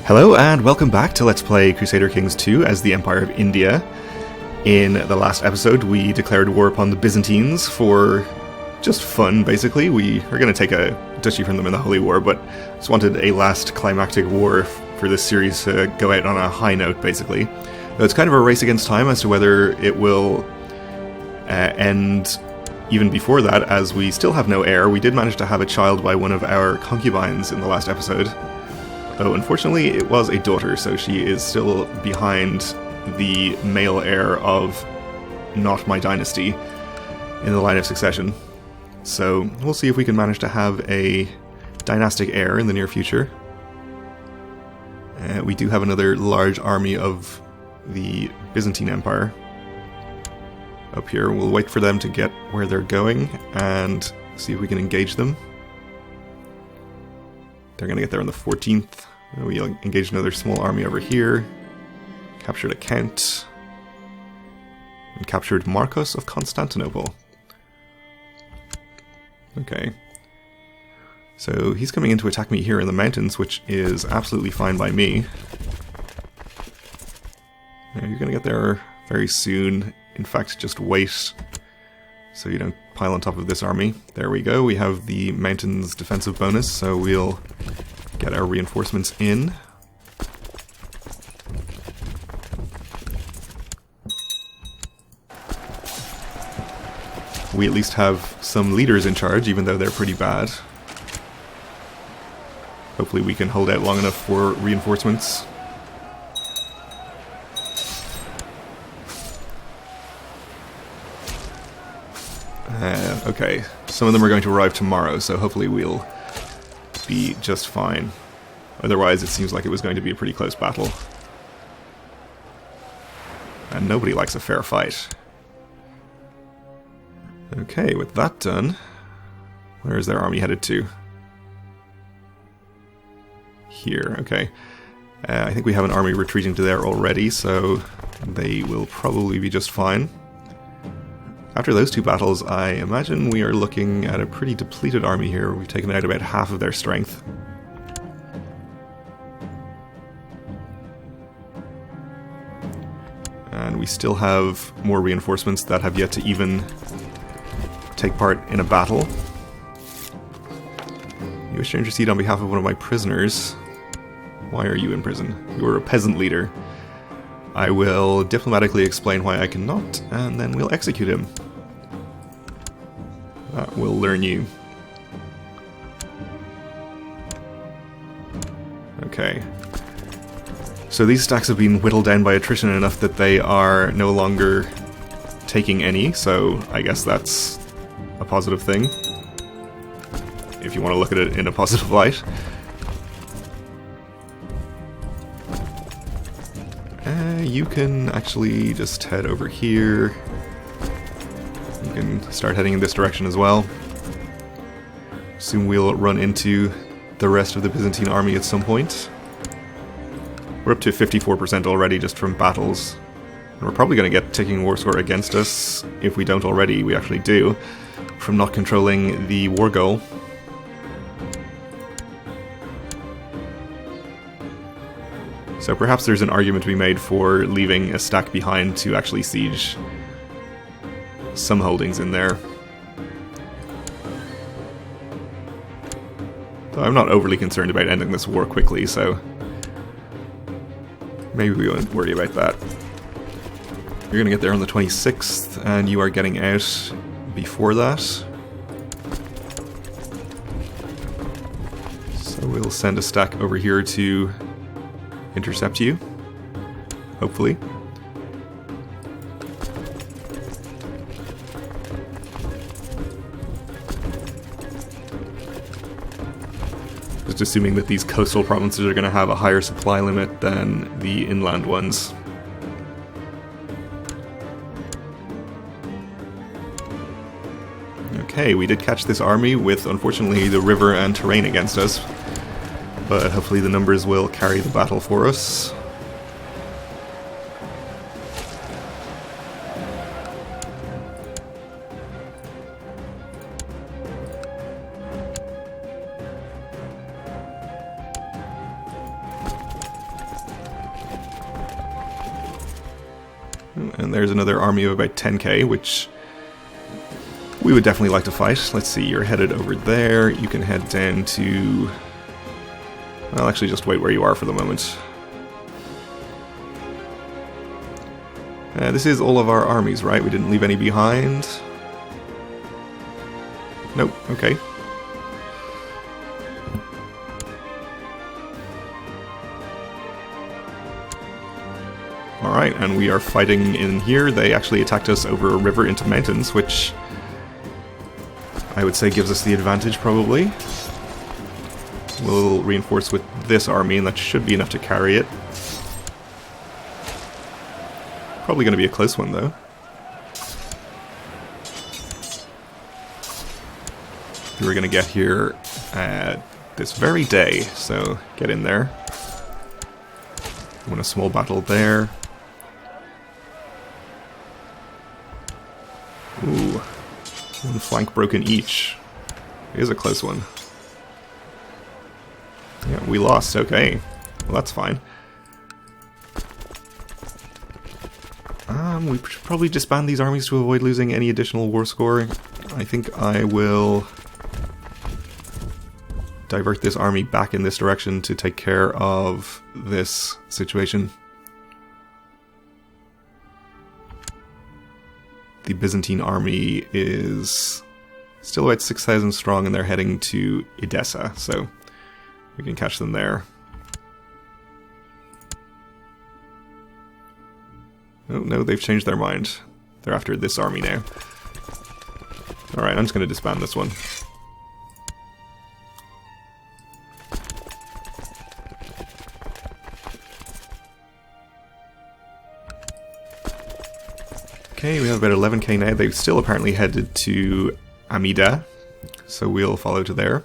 Hello and welcome back to Let's Play Crusader Kings 2 as the Empire of India. In the last episode we declared war upon the Byzantines for just fun, basically. We are going to take a duchy from them in the Holy War, but just wanted a last climactic war for this series to go out on a high note, basically. Though it's kind of a race against time as to whether it will end even before that, as we still have no heir. We did manage to have a child by one of our concubines in the last episode. Though unfortunately it was a daughter, so she is still behind the male heir of not my dynasty in the line of succession. So we'll see if we can manage to have a dynastic heir in the near future. We do have another large army of the Byzantine Empire up here. We'll wait for them to get where they're going and see if we can engage them. They're going to get there on the 14th. We engaged another small army over here. Captured a count. And captured Marcos of Constantinople. Okay. So he's coming in to attack me here in the mountains, which is absolutely fine by me. Now, you're going to get there very soon. In fact, just wait so you don't pile on top of this army. There we go. We have the mountains defensive bonus, so we'll get our reinforcements in. We at least have some leaders in charge, even though they're pretty bad. Hopefully we can hold out long enough for reinforcements. Okay, some of them are going to arrive tomorrow, so hopefully we'll be just fine. Otherwise, it seems like it was going to be a pretty close battle. And nobody likes a fair fight. Okay, with that done, where is their army headed to? Here, okay. I think we have an army retreating to there already, so they will probably be just fine. After those two battles, I imagine we are looking at a pretty depleted army here. We've taken out about half of their strength. And we still have more reinforcements that have yet to even take part in a battle. You wish to intercede on behalf of one of my prisoners. Why are you in prison? You are a peasant leader. I will diplomatically explain why I cannot, and then we'll execute him. That will learn you. Okay. So these stacks have been whittled down by attrition enough that they are no longer taking any, so I guess that's a positive thing, if you want to look at it in a positive light. You can actually just head over here. You can start heading in this direction as well. Soon we'll run into the rest of the Byzantine army at some point. We're up to 54% already just from battles. And we're probably going to get ticking war score against us, if we don't already. We actually do, from not controlling the war goal. So perhaps there's an argument to be made for leaving a stack behind to actually siege some holdings in there. So I'm not overly concerned about ending this war quickly, so maybe we won't worry about that. You're going to get there on the 26th, and you are getting out before that. So we'll send a stack over here to intercept you, hopefully. Just assuming that these coastal provinces are going to have a higher supply limit than the inland ones. Okay, we did catch this army with, unfortunately, the river and terrain against us. But hopefully the numbers will carry the battle for us. And there's another army of about 10k, which we would definitely like to fight. Let's see, you're headed over there. You can head down to... I'll actually just wait where you are for the moment. This is all of our armies, right? We didn't leave any behind. Nope, okay. Alright, and we are fighting in here. They actually attacked us over a river into mountains, which I would say gives us the advantage, probably. We'll reinforce with this army, and that should be enough to carry it. Probably going to be a close one, though. We're going to get here this very day, so get in there. Win a small battle there. Ooh, one flank broken each. It is a close one. Yeah, we lost, okay. Well, that's fine. We should probably disband these armies to avoid losing any additional war score. I think I will divert this army back in this direction to take care of this situation. The Byzantine army is still about 6,000 strong, and they're heading to Edessa, so we can catch them there. Oh, no, they've changed their mind. They're after this army now. Alright, I'm just going to disband this one. Okay, we have about 11k now. They've still apparently headed to Amida, so we'll follow to there.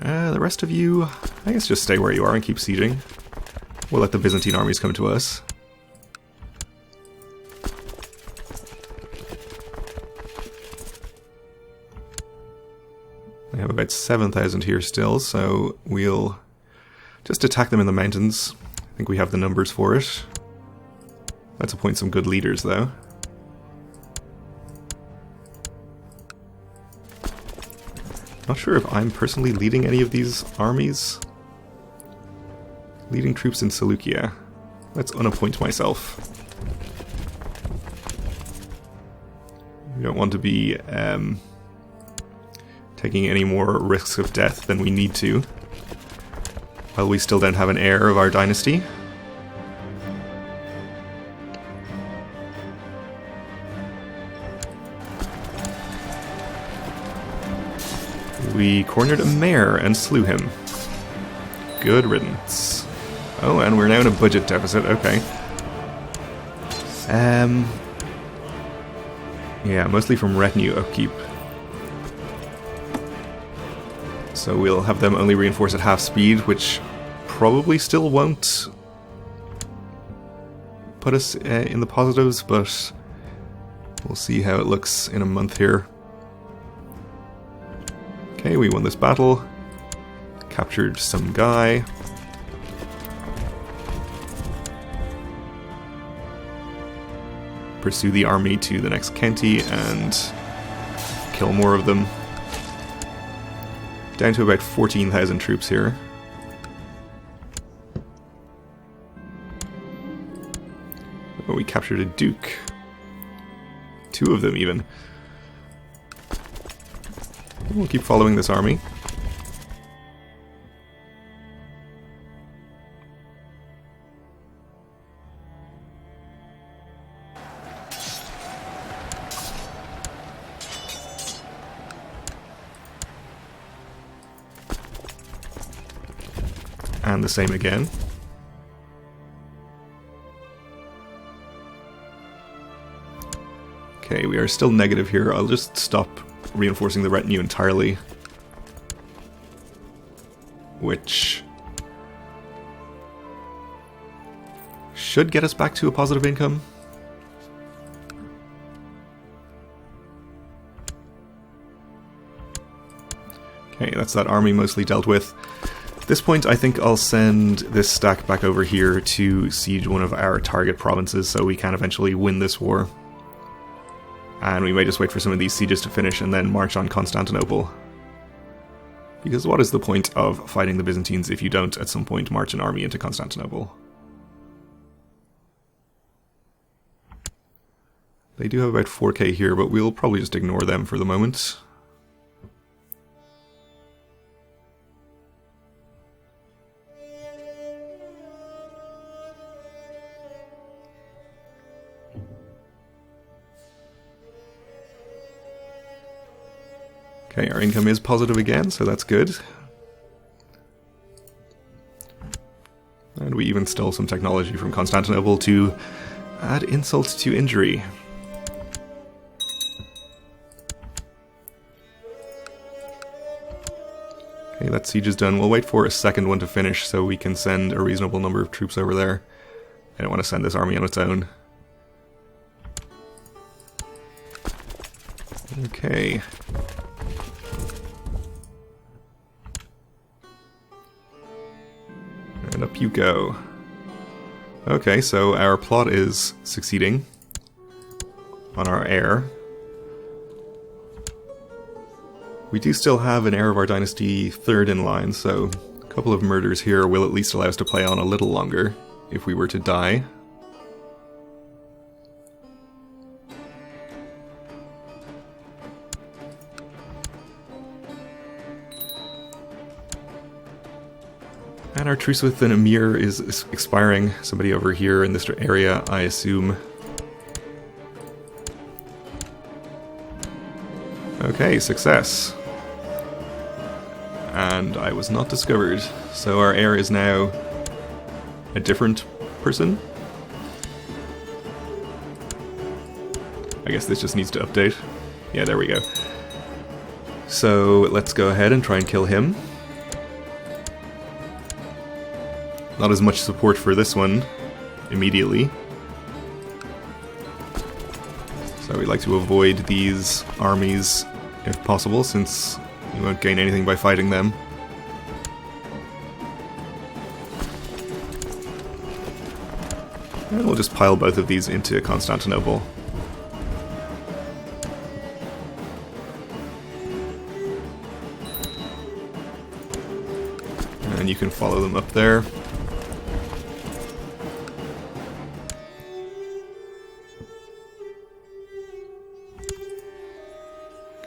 The rest of you, I guess just stay where you are and keep sieging. We'll let the Byzantine armies come to us. We have about 7,000 here still, so we'll just attack them in the mountains. I think we have the numbers for it. Let's appoint some good leaders, though. Not sure if I'm personally leading any of these armies. Leading troops in Seleucia. Let's unappoint myself. We don't want to be taking any more risks of death than we need to, while we still don't have an heir of our dynasty. We cornered a mayor and slew him. Good riddance. Oh, and we're now in a budget deficit, okay. Yeah, mostly from retinue upkeep. So we'll have them only reinforce at half speed, which probably still won't put us in the positives, but we'll see how it looks in a month here. Okay, we won this battle. Captured some guy. Pursue the army to the next county and kill more of them. Down to about 14,000 troops here. Oh, we captured a duke. 2 of them even. We'll keep following this army. And the same again. Okay, we are still negative here. I'll just stop reinforcing the retinue entirely. Which should get us back to a positive income. Okay, that's that army mostly dealt with. this point, I think I'll send this stack back over here to siege one of our target provinces so we can eventually win this war. And we may just wait for some of these sieges to finish and then march on Constantinople. Because what is the point of fighting the Byzantines if you don't at some point march an army into Constantinople? They do have about 4k here, but we'll probably just ignore them for the moment. Okay, our income is positive again, so that's good. And we even stole some technology from Constantinople to add insult to injury. Okay, that siege is done. We'll wait for a second one to finish so we can send a reasonable number of troops over there. I don't want to send this army on its own. Okay. And up you go. Okay, so our plot is succeeding on our heir. We do still have an heir of our dynasty third in line, so a couple of murders here will at least allow us to play on a little longer if we were to die. And our truce with an emir is expiring. Somebody over here in this area, I assume. Okay, success. And I was not discovered. So our heir is now a different person. I guess this just needs to update. Yeah, there we go. So let's go ahead and try and kill him. Not as much support for this one immediately. So we like to avoid these armies if possible, since you won't gain anything by fighting them. And we'll just pile both of these into Constantinople. And you can follow them up there.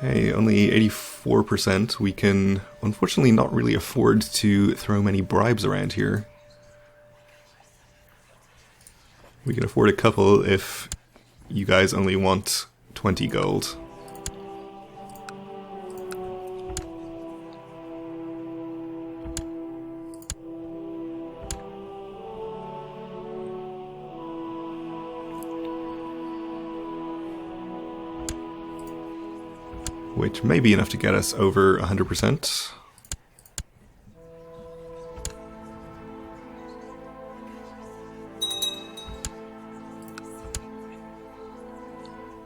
Okay, only 84%. We can unfortunately not really afford to throw many bribes around here. We can afford a couple if you guys only want 20 gold. Which may be enough to get us over 100%.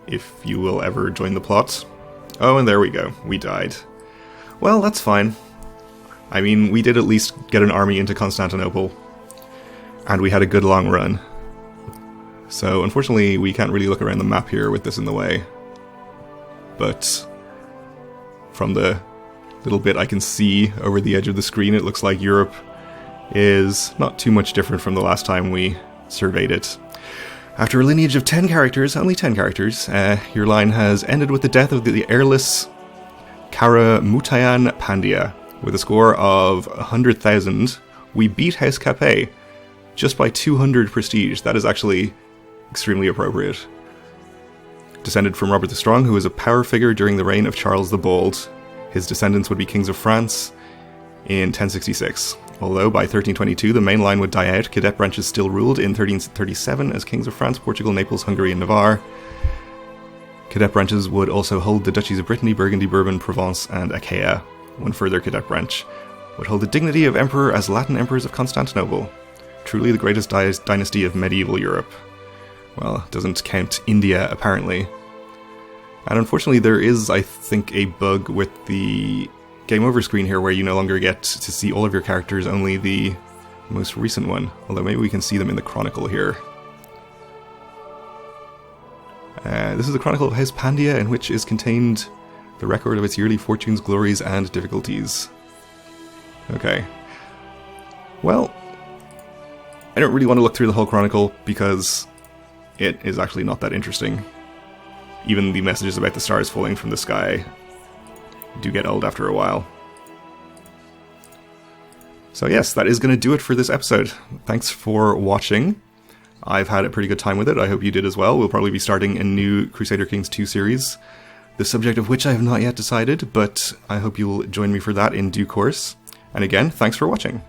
If you will ever join the plot. Oh, and there we go. We died. Well, that's fine. I mean, we did at least get an army into Constantinople. And we had a good long run. So, unfortunately, we can't really look around the map here with this in the way. But from the little bit I can see over the edge of the screen, it looks like Europe is not too much different from the last time we surveyed it. After a lineage of 10 characters, only 10 characters, your line has ended with the death of the heirless Karamutayan Pandya. With a score of 100,000, we beat House Capet just by 200 prestige. That is actually extremely appropriate. Descended from Robert the Strong, who was a power figure during the reign of Charles the Bold. His descendants would be kings of France in 1066. Although by 1322 the main line would die out, cadet branches still ruled in 1337 as kings of France, Portugal, Naples, Hungary and Navarre. Cadet branches would also hold the duchies of Brittany, Burgundy, Bourbon, Provence and Achaia. One further cadet branch would hold the dignity of emperor as Latin emperors of Constantinople. Truly the greatest dynasty of medieval Europe. Well, doesn't count India, apparently. And unfortunately there is, I think, a bug with the game over screen here where you no longer get to see all of your characters, only the most recent one. Although maybe we can see them in the chronicle here. This is the Chronicle of House Pandia, in which is contained the record of its yearly fortunes, glories, and difficulties. Okay. Well, I don't really want to look through the whole chronicle because it is actually not that interesting. Even the messages about the stars falling from the sky do get old after a while. So yes, that is going to do it for this episode. Thanks for watching. I've had a pretty good time with it. I hope you did as well. We'll probably be starting a new Crusader Kings 2 series, the subject of which I have not yet decided, but I hope you'll join me for that in due course. And again, thanks for watching.